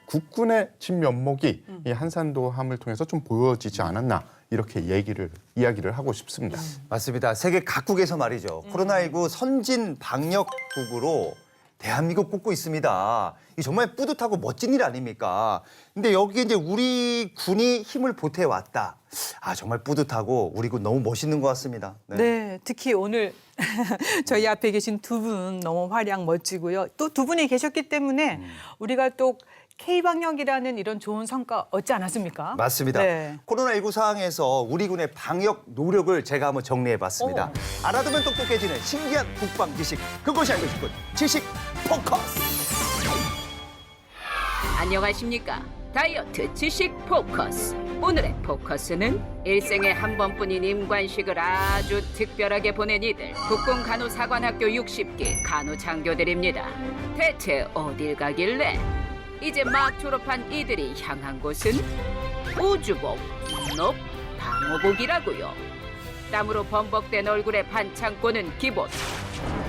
국군의 진면목이 이 한산도함을 통해서 좀 보여지지 않았나 이렇게 이야기를 하고 싶습니다. 맞습니다. 세계 각국에서 말이죠. 코로나19 선진 방역국으로 대한민국 꼽고 있습니다. 이 정말 뿌듯하고 멋진 일 아닙니까? 근데 여기 이제 우리 군이 힘을 보태왔다. 아, 정말 뿌듯하고 우리 군 너무 멋있는 것 같습니다. 네, 특히 오늘 저희 앞에 계신 두 분 너무 활약 멋지고요. 또 두 분이 계셨기 때문에 우리가 또 K방역이라는 이런 좋은 성과 얻지 않았습니까? 맞습니다. 네. 코로나19 상황에서 우리 군의 방역 노력을 제가 한번 정리해봤습니다. 알아두면 똑똑해지는 신기한 국방 지식. 그것이 알고 싶은 지식 포커스. 안녕하십니까. 다이어트 지식 포커스. 오늘의 포커스는 일생에 한 번뿐인 임관식을 아주 특별하게 보낸 이들, 국군 간호사관학교 60기 간호장교들입니다. 대체 어딜 가길래? 이제 막 졸업한 이들이 향한 곳은 우주복, 업 방호복이라고요. 땀으로 범벅된 얼굴에 반창고는 기본.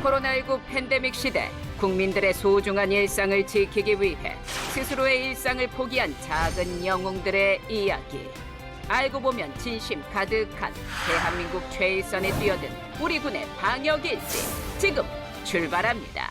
코로나19 팬데믹 시대 국민들의 소중한 일상을 지키기 위해 스스로의 일상을 포기한 작은 영웅들의 이야기. 알고 보면 진심 가득한 대한민국 최일선에 뛰어든 우리 군의 방역 일지. 지금 출발합니다.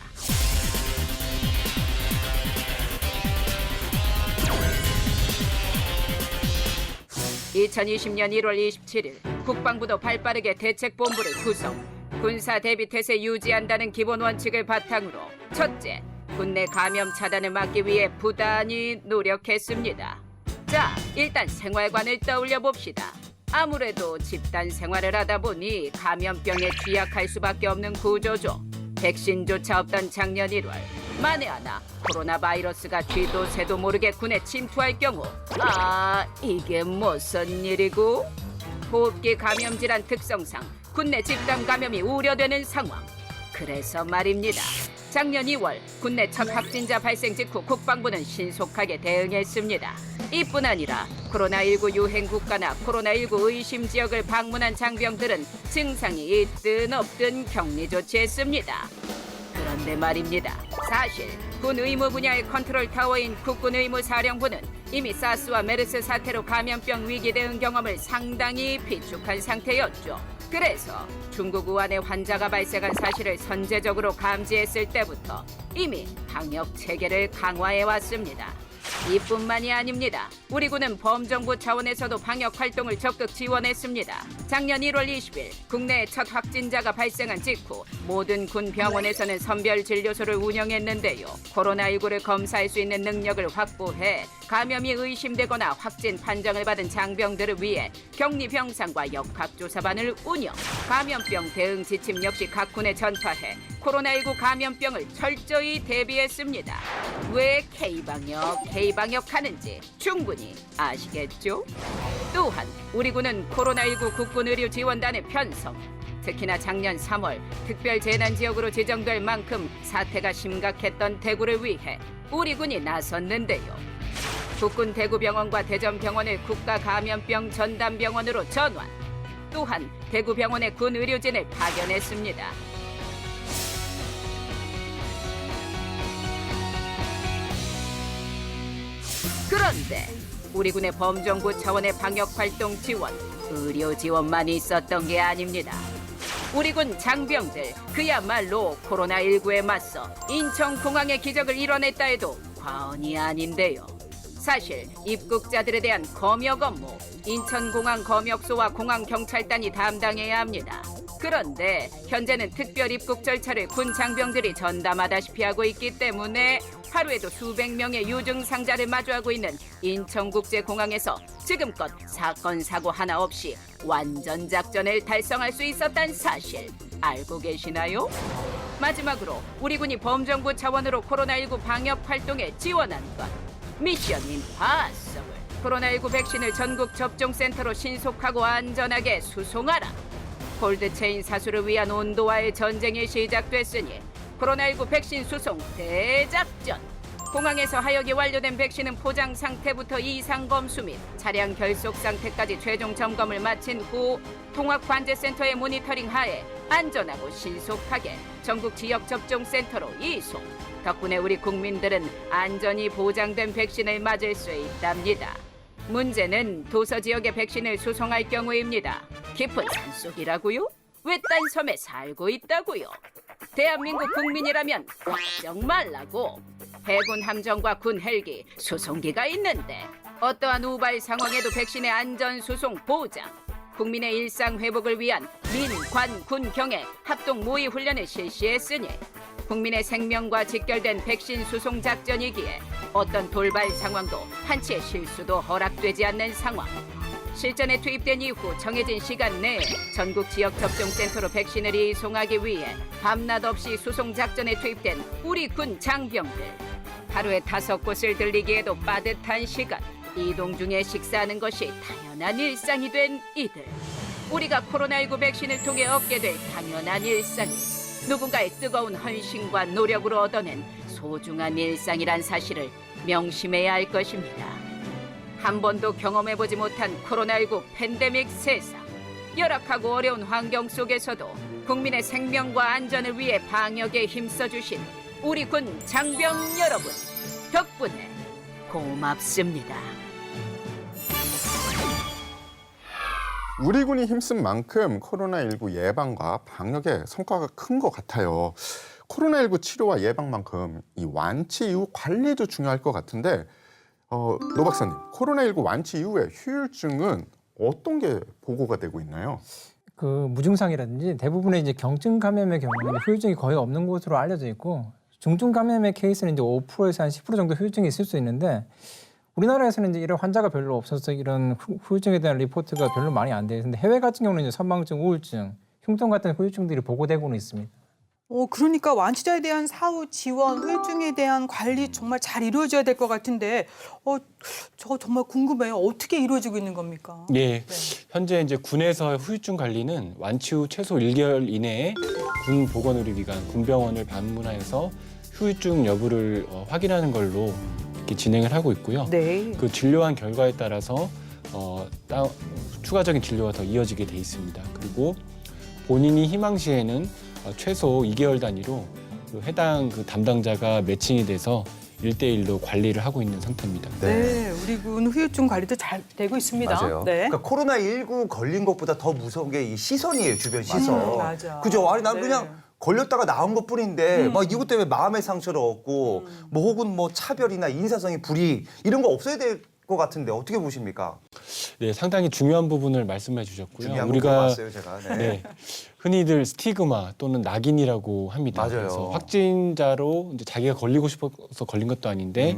2020년 1월 27일 국방부도 발빠르게 대책본부를 구성. 군사 대비 태세 유지한다는 기본 원칙을 바탕으로 첫째, 군내 감염 차단을 막기 위해 부단히 노력했습니다. 자, 일단 생활관을 떠올려 봅시다. 아무래도 집단 생활을 하다 보니 감염병에 취약할 수밖에 없는 구조죠. 백신조차 없던 작년 1월 만에 하나 코로나 바이러스가 쥐도 새도 모르게 군에 침투할 경우 이게 무슨 일이고? 호흡기 감염 질환 특성상 군내 집단 감염이 우려되는 상황. 그래서 말입니다. 작년 2월 군내 첫 확진자 발생 직후 국방부는 신속하게 대응했습니다. 이뿐 아니라 코로나19 유행 국가나 코로나19 의심 지역을 방문한 장병들은 증상이 있든 없든 격리 조치했습니다. 그런데 말입니다. 사실 군 의무 분야의 컨트롤 타워인 국군의무사령부는 이미 사스와 메르스 사태로 감염병 위기 대응 경험을 상당히 비축한 상태였죠. 그래서 중국 우한에 환자가 발생한 사실을 선제적으로 감지했을 때부터 이미 방역 체계를 강화해 왔습니다. 이뿐만이 아닙니다. 우리 군은 범정부 차원에서도 방역 활동을 적극 지원했습니다. 작년 1월 20일 국내에 첫 확진자가 발생한 직후 모든 군 병원에서는 선별 진료소를 운영했는데요. 코로나19를 검사할 수 있는 능력을 확보해 감염이 의심되거나 확진 판정을 받은 장병들을 위해 격리 병상과 역학조사반을 운영. 감염병 대응 지침 역시 각 군에 전파해 코로나19 감염병을 철저히 대비했습니다. 왜 K방역 하는지 충분히 아시겠죠? 또한 우리 군은 코로나19 국군 의료 지원단의 편성, 특히나 작년 3월 특별재난지역으로 지정될 만큼 사태가 심각했던 대구를 위해 우리 군이 나섰는데요. 국군 대구병원과 대전병원을 국가감염병 전담병원으로 전환. 또한 대구병원에 군 의료진을 파견했습니다. 그런데 우리 군의 범정부 차원의 방역활동 지원, 의료 지원만이 있었던 게 아닙니다. 우리 군 장병들 그야말로 코로나19에 맞서 인천공항의 기적을 이뤄냈다 해도 과언이 아닌데요. 사실 입국자들에 대한 검역 업무 인천공항 검역소와 공항경찰단이 담당해야 합니다. 그런데 현재는 특별 입국 절차를 군 장병들이 전담하다시피 하고 있기 때문에 하루에도 수백 명의 유증상자를 마주하고 있는 인천국제공항에서 지금껏 사건 사고 하나 없이 완전 작전을 달성할 수 있었다는 사실 알고 계시나요? 마지막으로 우리 군이 범정부 차원으로 코로나19 방역 활동에 지원한 것 미션 임파서블. 코로나19 백신을 전국 접종센터로 신속하고 안전하게 수송하라. 콜드체인 사수를 위한 온도와의 전쟁이 시작됐으니 코로나19 백신 수송 대작전. 공항에서 하역이 완료된 백신은 포장 상태부터 이상 검수 및 차량 결속 상태까지 최종 점검을 마친 후 통합관제센터의 모니터링 하에 안전하고 신속하게 전국 지역 접종센터로 이송. 덕분에 우리 국민들은 안전이 보장된 백신을 맞을 수 있답니다. 문제는 도서 지역의 백신을 수송할 경우입니다. 깊은 산속이라고요? 외딴 섬에 살고 있다고요? 대한민국 국민이라면 걱정 말라고. 해군 함정과 군 헬기, 수송기가 있는데 어떠한 우발 상황에도 백신의 안전 수송 보장. 국민의 일상 회복을 위한 민, 관, 군, 경의 합동 모의 훈련을 실시했으니 국민의 생명과 직결된 백신 수송 작전이기에 어떤 돌발 상황도 한치의 실수도 허락되지 않는 상황. 실전에 투입된 이후 정해진 시간 내에 전국 지역 접종센터로 백신을 이송하기 위해 밤낮 없이 수송 작전에 투입된 우리 군 장병들. 하루에 5곳을 들리기에도 빠듯한 시간. 이동 중에 식사하는 것이 당연한 일상이 된 이들. 우리가 코로나19 백신을 통해 얻게 될 당연한 일상이 누군가의 뜨거운 헌신과 노력으로 얻어낸 소중한 일상이란 사실을 명심해야 할 것입니다. 한 번도 경험해보지 못한 코로나19 팬데믹 세상. 열악하고 어려운 환경 속에서도 국민의 생명과 안전을 위해 방역에 힘써주신 우리 군 장병 여러분 덕분에 고맙습니다. 우리 군이 힘쓴 만큼 코로나19 예방과 방역에 성과가 큰 것 같아요. 코로나19 치료와 예방만큼 이 완치 이후 관리도 중요할 것 같은데 노 박사님, 코로나19 완치 이후의 후유증은 어떤 게 보고가 되고 있나요? 그 무증상이라든지 대부분의 이제 경증 감염의 경우는 후유증이 거의 없는 것으로 알려져 있고 중증 감염의 케이스는 이제 5%에서 한 10% 정도 후유증이 있을 수 있는데 우리나라에서는 이제 이런 환자가 별로 없어서 이런 후유증에 대한 리포트가 별로 많이 안 돼요. 근데 해외 같은 경우는 이제 선망증, 우울증, 흉통 같은 후유증들이 보고되고는 있습니다. 그러니까 완치자에 대한 사후 지원, 후유증에 대한 관리 정말 잘 이루어져야 될 것 같은데, 저 정말 궁금해요. 어떻게 이루어지고 있는 겁니까? 예, 현재 이제 군에서 후유증 관리는 완치 후 최소 1개월 이내에 군 보건의료기관, 군병원을 방문하여서 후유증 여부를 확인하는 걸로 이렇게 진행을 하고 있고요. 네. 그 진료한 결과에 따라서 추가적인 진료가 더 이어지게 돼 있습니다. 그리고 본인이 희망시에는 최소 2개월 단위로 그 해당 그 담당자가 매칭이 돼서 1대1로 관리를 하고 있는 상태입니다. 네, 우리 군 후유증 관리도 잘 되고 있습니다. 맞아요. 네. 그러니까 코로나19 걸린 것보다 더 무서운 게 이 시선이에요, 주변 시선. 맞아. 그죠? 아니 난 네. 그냥 걸렸다가 나온 것뿐인데 막 이것 때문에 마음의 상처를 얻고 뭐 혹은 뭐 차별이나 인사성의 불이익 이런 거 없어야 될 것 같은데 어떻게 보십니까? 네, 상당히 중요한 부분을 말씀해 주셨고요. 중요한 거 우리가 물어봤어요, 제가. 네. 네, 흔히들 스티그마 또는 낙인이라고 합니다. 맞아요. 그래서 확진자로 이제 자기가 걸리고 싶어서 걸린 것도 아닌데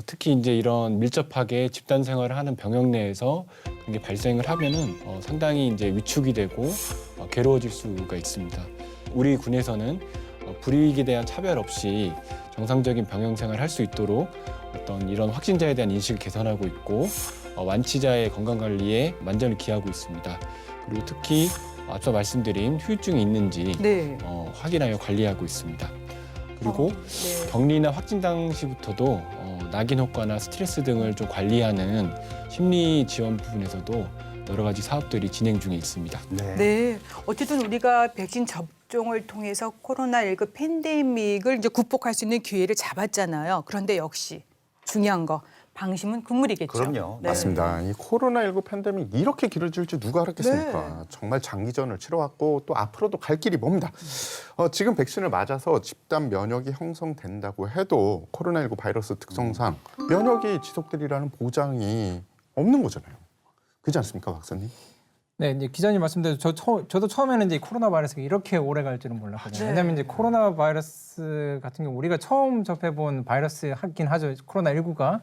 특히 이제 이런 밀접하게 집단 생활을 하는 병역 내에서 그런 게 발생을 하면은 상당히 이제 위축이 되고 괴로워질 수가 있습니다. 우리 군에서는 불이익에 대한 차별 없이 정상적인 병역 생활을 할 수 있도록 어떤 이런 확진자에 대한 인식을 개선하고 있고 완치자의 건강 관리에 만전을 기하고 있습니다. 그리고 특히 앞서 말씀드린 후유증이 있는지 네. 확인하여 관리하고 있습니다. 그리고 네. 격리나 확진 당시부터도 낙인 효과나 스트레스 등을 좀 관리하는 심리 지원 부분에서도 여러 가지 사업들이 진행 중에 있습니다. 네. 어쨌든 우리가 백신 접종을 통해서 코로나19 팬데믹을 이제 극복할 수 있는 기회를 잡았잖아요. 그런데 역시 중요한 거 방심은 국물이겠죠. 그럼요. 네. 맞습니다. 이 코로나19 팬데믹 이렇게 길어질 줄 누가 알았겠습니까? 네. 정말 장기전을 치러왔고 또 앞으로도 갈 길이 멉니다. 지금 백신을 맞아서 집단 면역이 형성된다고 해도 코로나19 바이러스 특성상 면역이 지속되리라는 보장이 없는 거잖아요. 그렇지 않습니까, 박사님? 네, 이제 기자님 말씀대로 저도 처음에는 이제 코로나 바이러스가 이렇게 오래 갈 줄은 몰랐거든요. 네. 왜냐하면 이제 코로나 바이러스 같은 경우 우리가 처음 접해본 바이러스 하긴 하죠. 코로나 19가.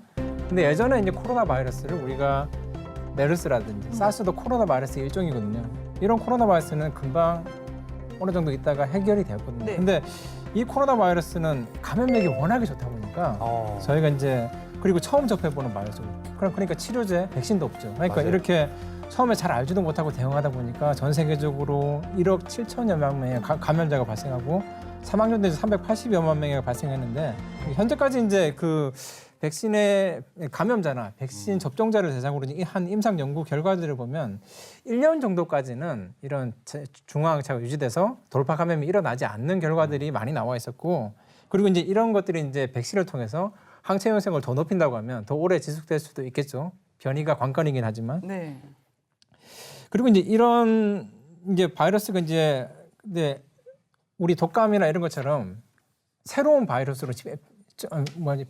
근데 예전에 이제 코로나 바이러스를 우리가 메르스라든지 사스도 코로나 바이러스 일종이거든요. 이런 코로나 바이러스는 금방 어느 정도 있다가 해결이 되었거든요. 네. 근데 이 코로나 바이러스는 감염력이 워낙에 좋다 보니까 저희가 이제 그리고 처음 접해보는 바이러스거든요. 그러니까 치료제, 백신도 없죠. 그러니까 맞아요. 이렇게 처음에 잘 알지도 못하고 대응하다 보니까 전 세계적으로 1억 7천여만 명의 감염자가 발생하고 사망자도 380여만 명이 발생했는데 현재까지 이제 그 백신의 감염자나 백신 접종자를 대상으로 한 임상 연구 결과들을 보면 1년 정도까지는 이런 중화항체가 유지돼서 돌파 감염이 일어나지 않는 결과들이 많이 나와 있었고 그리고 이제 이런 것들이 이제 백신을 통해서 항체 형성을 더 높인다고 하면 더 오래 지속될 수도 있겠죠. 변이가 관건이긴 하지만. 네. 그리고 이제 이런 이제 바이러스가 이제 근데 우리 독감이나 이런 것처럼 새로운 바이러스로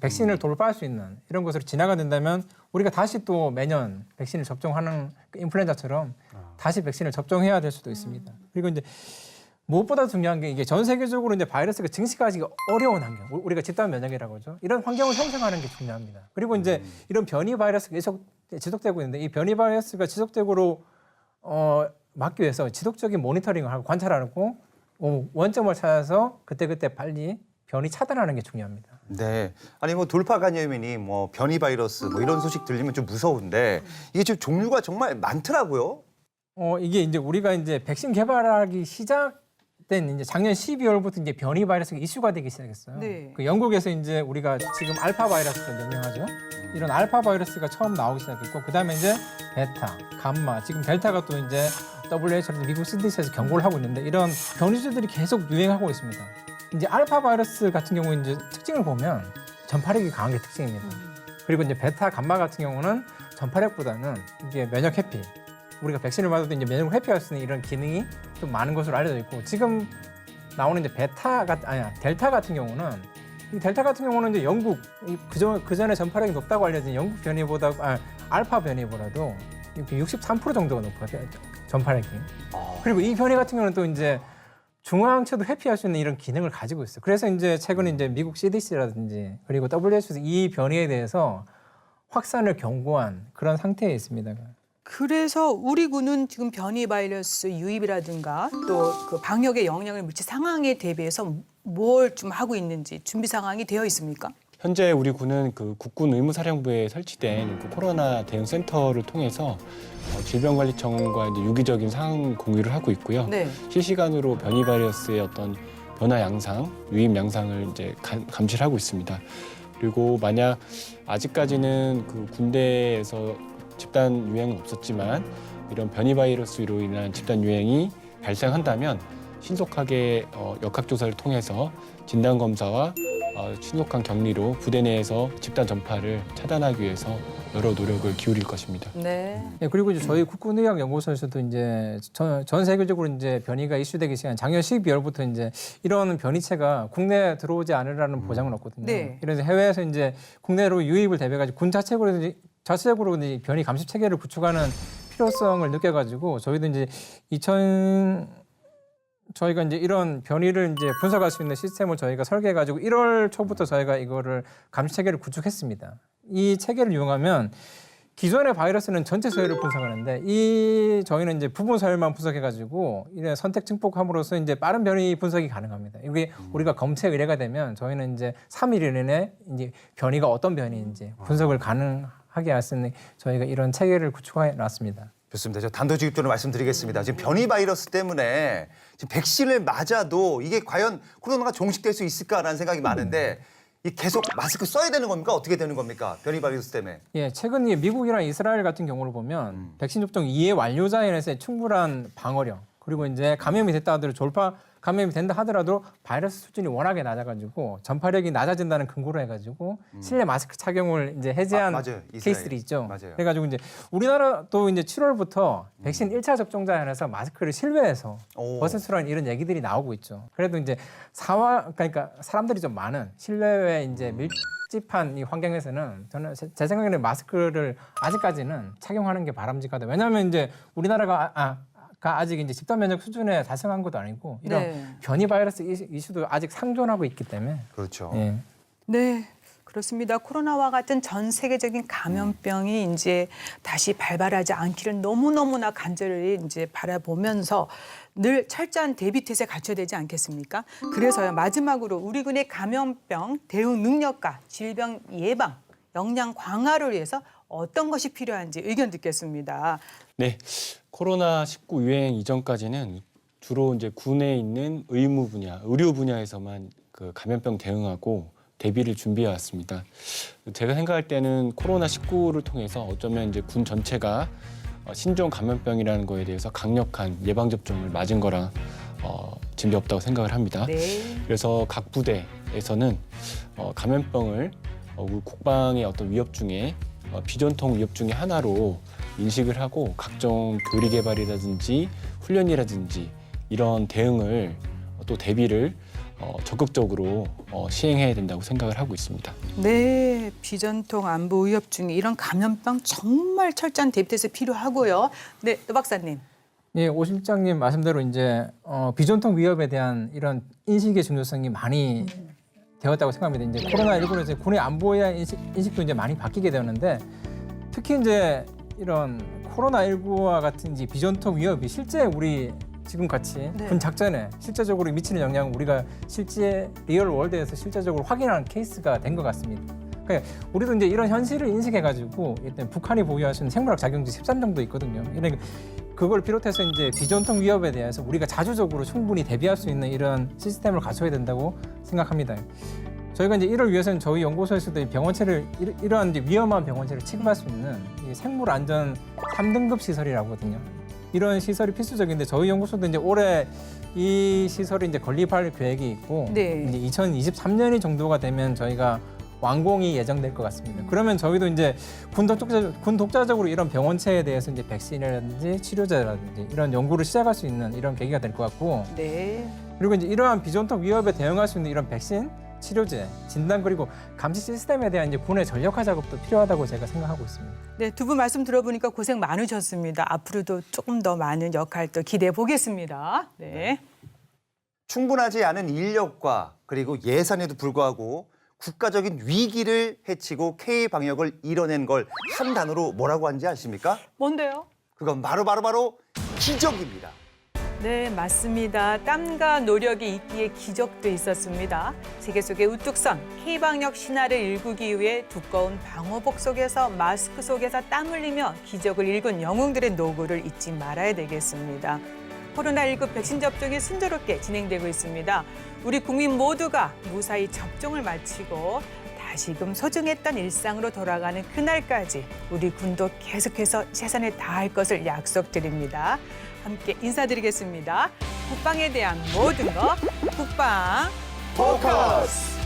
백신을 돌파할 수 있는 이런 것으로 진화가 된다면 우리가 다시 또 매년 백신을 접종하는 그 인플루엔자처럼 다시 백신을 접종해야 될 수도 있습니다. 그리고 이제 무엇보다 중요한 게 이게 전 세계적으로 이제 바이러스가 증식하기 어려운 환경, 우리가 집단 면역이라고 하죠. 이런 환경을 형성하는 게 중요합니다. 그리고 이제 이런 변이 바이러스가 계속 지속되고 있는데 이 변이 바이러스가 지속적으로 막기 위해서 지속적인 모니터링을 하고 관찰하고 원점을 찾아서 그때그때 빨리 변이 차단하는 게 중요합니다. 네. 아니 뭐 돌파 감염이니 뭐 변이 바이러스 뭐 이런 소식 들리면 좀 무서운데 이게 지금 종류가 정말 많더라고요. 이게 이제 우리가 이제 백신 개발하기 시작된 이제 작년 12월부터 이제 변이 바이러스가 이슈가 되기 시작했어요. 네. 그 영국에서 이제 우리가 지금 알파 바이러스를 명명하죠. 이런 알파 바이러스가 처음 나오기 시작했고 그다음에 이제 베타, 감마, 지금 델타가 또 이제 WHO에서 미국 CDC에서 경고를 하고 있는데 이런 변이주들이 계속 유행하고 있습니다. 이제 알파 바이러스 같은 경우 이제 특징을 보면 전파력이 강한 게 특징입니다. 그리고 이제 베타, 감마 같은 경우는 전파력보다는 이게 면역 회피. 우리가 백신을 맞아도 이제 면역을 회피할 수 있는 이런 기능이 좀 많은 것으로 알려져 있고 지금 나오는 이제 델타 같은 경우는 이 델타 같은 경우는 이제 영국 그 전에 전파력이 높다고 알려진 영국 변이보다 알파 변이보다도 63% 정도가 높아요. 전파력이. 그리고 이 변이 같은 경우는 또 이제 중화항체도 회피할 수 있는 이런 기능을 가지고 있어요. 그래서 이제 최근에 이제 미국 CDC라든지 그리고 WHO에서 이 변이에 대해서 확산을 경고한 그런 상태에 있습니다. 그래서 우리 군은 지금 변이 바이러스 유입이라든가 또 그 방역에 영향을 미칠 상황에 대비해서 뭘 좀 하고 있는지 준비 상황이 되어 있습니까? 현재 우리 군은 그 국군 의무사령부에 설치된 그 코로나 대응 센터를 통해서 질병관리청과 이제 유기적인 상황 공유를 하고 있고요. 네. 실시간으로 변이 바이러스의 어떤 변화 양상, 유입 양상을 이제 감시를 하고 있습니다. 그리고 만약 아직까지는 그 군대에서 집단 유행은 없었지만 이런 변이 바이러스로 인한 집단 유행이 발생한다면 신속하게 역학조사를 통해서 진단 검사와 신속한 격리로 부대 내에서 집단 전파를 차단하기 위해서 여러 노력을 기울일 것입니다. 네. 네, 그리고 이제 저희 국군의학연구소에서도 이제 전 세계적으로 이제 변이가 이슈되기 시작한 작년 12월부터 이제 이런 변이체가 국내에 들어오지 않으라는 보장은 없거든요. 네. 그래서 해외에서 이제 국내로 유입을 대비해가지고 군 자체적으로 이제 변이 감시 체계를 구축하는 필요성을 느껴가지고 저희도 이제 저희가 이제 이런 변이를 이제 분석할 수 있는 시스템을 저희가 설계해가지고 1월 초부터 저희가 이거를 감시 체계를 구축했습니다. 이 체계를 이용하면 기존의 바이러스는 전체 서열을 분석하는데 저희는 이제 부분 서열만 분석해가지고 이런 선택 증폭함으로써 이제 빠른 변이 분석이 가능합니다. 이게 우리가 검체 의뢰가 되면 저희는 이제 3일 이내에 이제 변이가 어떤 변이인지 분석을 가능하게 할 수 있는 저희가 이런 체계를 구축해 놨습니다. 좋습니다. 저 단도직입적으로 말씀드리겠습니다. 지금 변이 바이러스 때문에 지금 백신을 맞아도 이게 과연 코로나가 종식될 수 있을까라는 생각이 많은데 이 계속 마스크 써야 되는 겁니까? 어떻게 되는 겁니까? 변이 바이러스 때문에. 예, 최근 미국이나 이스라엘 같은 경우를 보면 백신 접종 이해 완료자에서 충분한 방어력 그리고 이제 감염이 됐다 하더라도 감염이 된다 하더라도 바이러스 수준이 워낙에 낮아가지고 전파력이 낮아진다는 근거로 해가지고 실내 마스크 착용을 이제 해제한 맞아요. 이스라엘. 케이스들이 있죠. 맞아요. 그래가지고 이제 우리나라도 이제 7월부터 백신 1차 접종자에 한해서 마스크를 실외에서 오. 벗으라는 이런 얘기들이 나오고 있죠. 그래도 이제 그러니까 사람들이 좀 많은 실내외 이제 밀집한 이 환경에서는 저는 제 생각에는 마스크를 아직까지는 착용하는 게 바람직하다. 왜냐하면 이제 우리나라가 아직 이제 집단 면역 수준에 달성한 것도 아니고 이런 네. 변이 바이러스 이슈도 아직 상존하고 있기 때문에. 그렇죠. 예. 네, 그렇습니다. 코로나와 같은 전 세계적인 감염병이 이제 다시 발발하지 않기를 너무너무나 간절히 이제 바라보면서 늘 철저한 대비 태세 갖춰야 되지 않겠습니까? 그래서요, 마지막으로 우리 군의 감염병 대응 능력과 질병 예방, 역량 강화를 위해서 어떤 것이 필요한지 의견 듣겠습니다. 네, 코로나19 유행 이전까지는 주로 이제 군에 있는 의무 분야, 의료 분야에서만 그 감염병 대응하고 대비를 준비해 왔습니다. 제가 생각할 때는 코로나19를 통해서 어쩌면 이제 군 전체가 신종 감염병이라는 거에 대해서 강력한 예방 접종을 맞은 거라 진리 없다고 생각을 합니다. 네. 그래서 각 부대에서는 감염병을 우리 국방의 어떤 위협 중에 비전통 위협 중에 하나로 인식을 하고 각종 교리 개발이라든지 훈련이라든지 이런 대응을 또 대비를 적극적으로 시행해야 된다고 생각을 하고 있습니다. 네, 비전통 안보 위협 중에 이런 감염병 정말 철저한 대비 태세 필요하고요. 네, 또 박사님. 예, 오 실장님 말씀대로 이제 비전통 위협에 대한 이런 인식의 중요성이 많이 되었다고 생각합니다. 이제 코로나19로 이제 군의 안보에 대한 인식도 이제 많이 바뀌게 되었는데 특히 이제 이런 코로나19와 같은 이제 비전통 위협이 실제 우리 지금 같이 네. 군 작전에 실제적으로 미치는 영향을 우리가 실제 리얼 월드에서 실제적으로 확인하는 케이스가 된 것 같습니다. 그러니까 우리도 이제 이런 현실을 인식해가지고 일단 북한이 보유할 수 있는 생물학 작용지 13 정도 있거든요. 그러니까 그걸 비롯해서 이제 비전통 위협에 대해서 우리가 자주적으로 충분히 대비할 수 있는 이런 시스템을 갖춰야 된다고 생각합니다. 저희가 이제 이를 위해서는 저희 연구소에서도 병원체를 이러한 이제 위험한 병원체를 취급할 수 있는 이 생물 안전 3등급 시설이라고 하거든요. 이런 시설이 필수적인데 저희 연구소도 이제 올해 이 시설이 이제 건립할 계획이 있고 네. 이제 2023년이 정도가 되면 저희가 완공이 예정될 것 같습니다. 그러면 저희도 이제 군 독자적으로 이런 병원체에 대해서 이제 백신이라든지 치료제라든지 이런 연구를 시작할 수 있는 이런 계기가 될 것 같고 네. 그리고 이제 이러한 비전통 위협에 대응할 수 있는 이런 백신, 치료제, 진단 그리고 감시 시스템에 대한 이제 군의 전력화 작업도 필요하다고 제가 생각하고 있습니다. 네, 두 분 말씀 들어보니까 고생 많으셨습니다. 앞으로도 조금 더 많은 역할도 기대해 보겠습니다. 네. 충분하지 않은 인력과 그리고 예산에도 불구하고 국가적인 위기를 해치고 K-방역을 이뤄낸 걸 한 단어로 뭐라고 하는지 아십니까? 뭔데요? 그건 바로 기적입니다. 네, 맞습니다. 땀과 노력이 있기에 기적도 있었습니다. 세계 속의 우뚝 선 K방역 신화를 일구기 위해 두꺼운 방호복 속에서 마스크 속에서 땀 흘리며 기적을 일군 영웅들의 노고를 잊지 말아야 되겠습니다. 코로나19 백신 접종이 순조롭게 진행되고 있습니다. 우리 국민 모두가 무사히 접종을 마치고 다시금 소중했던 일상으로 돌아가는 그날까지 우리 군도 계속해서 최선을 다할 것을 약속드립니다. 함께 인사드리겠습니다. 국방에 대한 모든 것 국방 포커스!